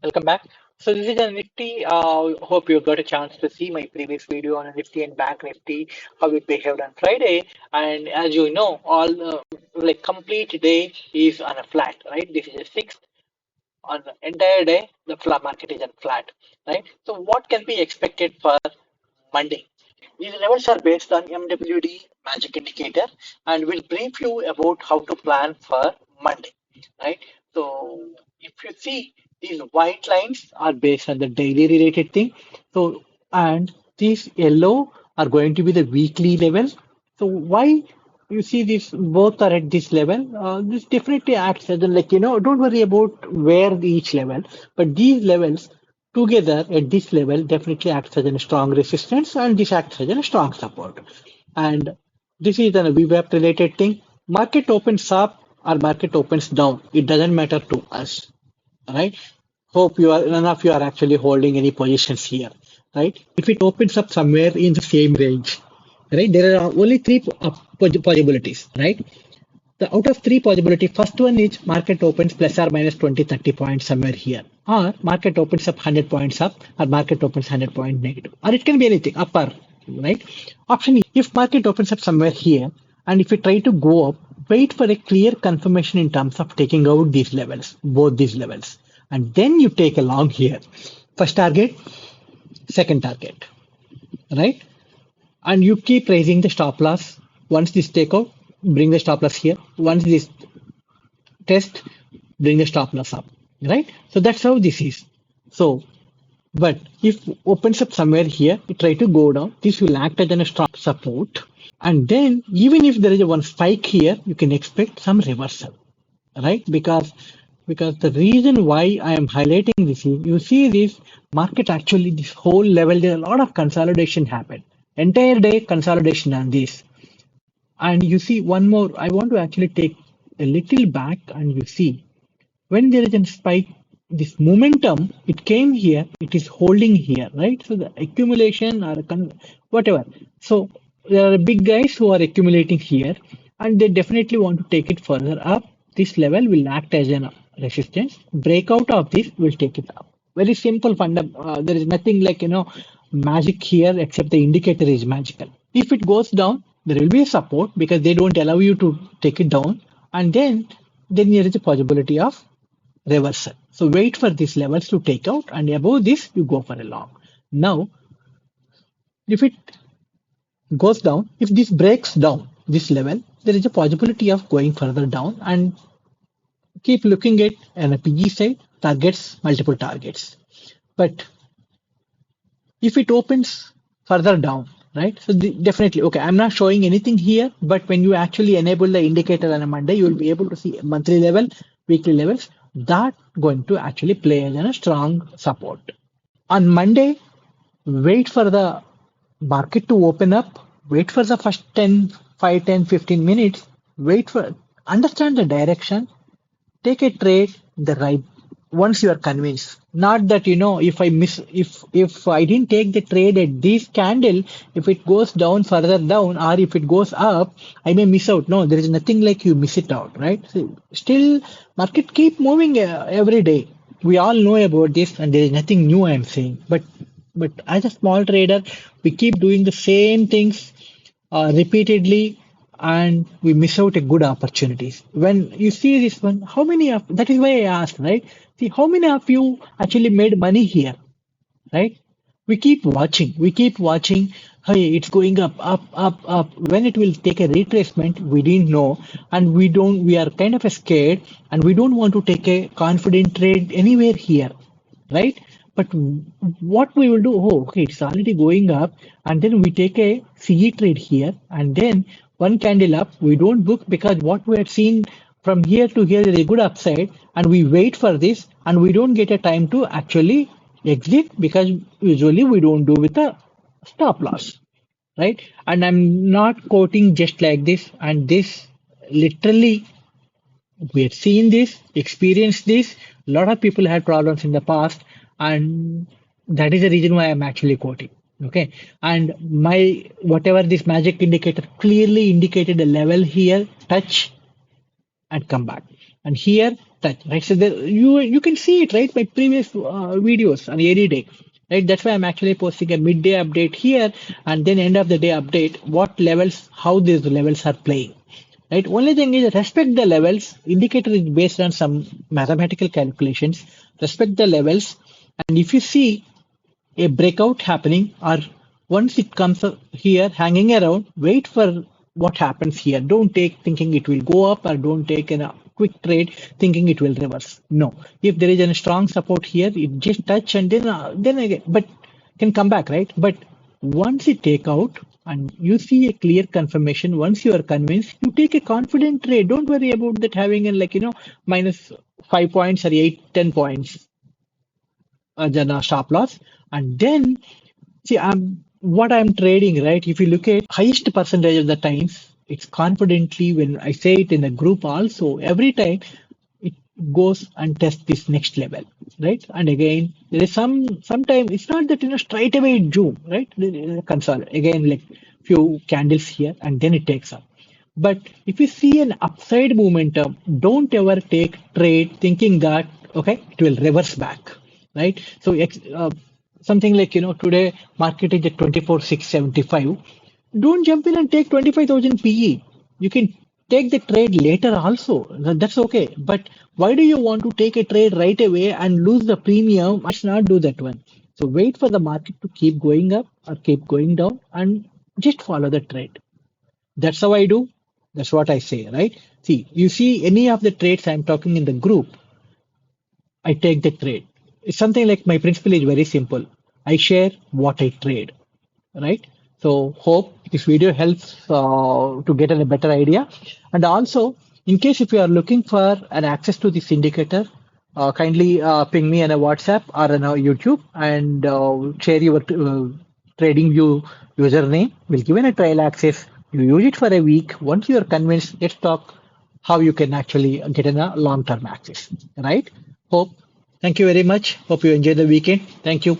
Welcome back. So this is a Nifty. Hope you got a chance to see my previous video on a Nifty and Bank Nifty, how it behaved on Friday. And as you know, all like complete day is on a flat, right? This is a sixth on the entire day. The flat market is on flat, right? So what can be expected for Monday? These levels are based on MWD Magic indicator, and we'll brief you about how to plan for Monday, right? So if you see, these white lines are based on the daily related thing. So and these yellow are going to be the weekly level. So why you see this both are at this level? This definitely acts as don't worry about where each level, but these levels together at this level definitely acts as a strong resistance and this acts as a strong support. And this is an VWAP related thing. Market opens up or market opens down. It doesn't matter to us, right? Hope you are none of you are actually holding any positions here, right? If it opens up somewhere in the same range, right? There are only three possibilities, right? The out of three possibility, first one is market opens plus or minus 20, 30 points somewhere here. Or market opens up 100 points up or market opens 100 point negative. Or it can be anything, up or right. Option E, if market opens up somewhere here and if you try to go up, wait for a clear confirmation in terms of taking out these levels, both these levels. And then you take a long here. First target, second target, right? And you keep raising the stop loss. Once this takeout, bring the stop loss here. Once this test, bring the stop loss up, right? So that's how this is. So, but if opens up somewhere here, you try to go down, this will act as a strong support. And then even if there is a one spike here, you can expect some reversal, right? Because the reason why I am highlighting this is you see this market actually this whole level, there a lot of consolidation happened. Entire day consolidation on this. And you see one more, I want to actually take a little back and you see when there is a spike, this momentum, it came here, it is holding here, right? So the accumulation or whatever. So there are big guys who are accumulating here and they definitely want to take it further up. This level will act as a resistance. Breakout of this will take it up. Very simple funda. There is nothing like, magic here except the indicator is magical. If it goes down, there will be a support because they don't allow you to take it down. And then there is a possibility of reversal. So wait for these levels to take out and above this you go for a long. Now, if it goes down, if this breaks down this level, there is a possibility of going further down and keep looking at an PE side, targets, multiple targets. But if it opens further down, right? So definitely, okay, I'm not showing anything here, but when you actually enable the indicator on a Monday, you will be able to see monthly level, weekly levels, that going to actually play as a strong support. On Monday, wait for the market to open up, wait for the first 10, 5, 10, 15 minutes, wait for, understand the direction, take a trade the right once you are convinced. Not that if I miss if I didn't take the trade at this candle, if it goes down further down or if it goes up, I may miss out. No, there is nothing like you miss it out, right? So still market keep moving every day. We all know about this and there is nothing new I am saying. But as a small trader, we keep doing the same things repeatedly and we miss out a good opportunities. When you see this one, how many of that is why I asked, right? See, how many of you actually made money here, right? We keep watching. Hey, it's going up, up, up, up. When it will take a retracement, we didn't know, and we are kind of scared, and we don't want to take a confident trade anywhere here, right? But what we will do, oh, okay, it's already going up, and then we take a CE trade here, and then one candle up, we don't book because what we had seen from here to here is a good upside, and we wait for this, and we don't get a time to actually exit because usually we don't do with a stop loss, right? And I'm not quoting just like this, and this literally we have seen this, experienced this. A lot of people had problems in the past, and that is the reason why I'm actually quoting. Okay, and my whatever this magic indicator clearly indicated a level here, touch and come back. And here touch, right? So there, you can see it, right? My previous videos on any day, right? That's why I'm actually posting a midday update here and then end of the day update. What levels, how these levels are playing, right? Only thing is respect the levels. Indicator is based on some mathematical calculations. Respect the levels, and if you see a breakout happening or once it comes here hanging around, wait for what happens here. Don't take thinking it will go up or don't take a quick trade thinking it will reverse. No, if there is a strong support here, it just touch and then again, but can come back, right? But once it take out and you see a clear confirmation, once you are convinced, you take a confident trade. Don't worry about that having a like minus 5 points or 8, 10 points as a stop loss. And then see, I'm trading, right? If you look at highest percentage of the times, it's confidently when I say it in a group also, every time it goes and tests this next level, right? And again, there is sometimes it's not that straight away it zoom, right? Console again like few candles here and then it takes up. But if you see an upside momentum, don't ever take trade thinking that okay, it will reverse back, right? So something like today market is at 24,675. Don't jump in and take 25,000 PE. You can take the trade later also. That's okay. But why do you want to take a trade right away and lose the premium? Let's not do that one. So wait for the market to keep going up or keep going down and just follow the trade. That's how I do. That's what I say, right? See, you see any of the trades I'm talking in the group, I take the trade. It's something like my principle is very simple. I share what I trade, right? So hope this video helps to get a better idea. And also, in case if you are looking for an access to this indicator, kindly ping me on a WhatsApp or on a YouTube and share your TradingView username. We'll give you a trial access. You use it for a week. Once you are convinced, let's talk how you can actually get in a long-term access, right? Hope. Thank you very much. Hope you enjoy the weekend. Thank you.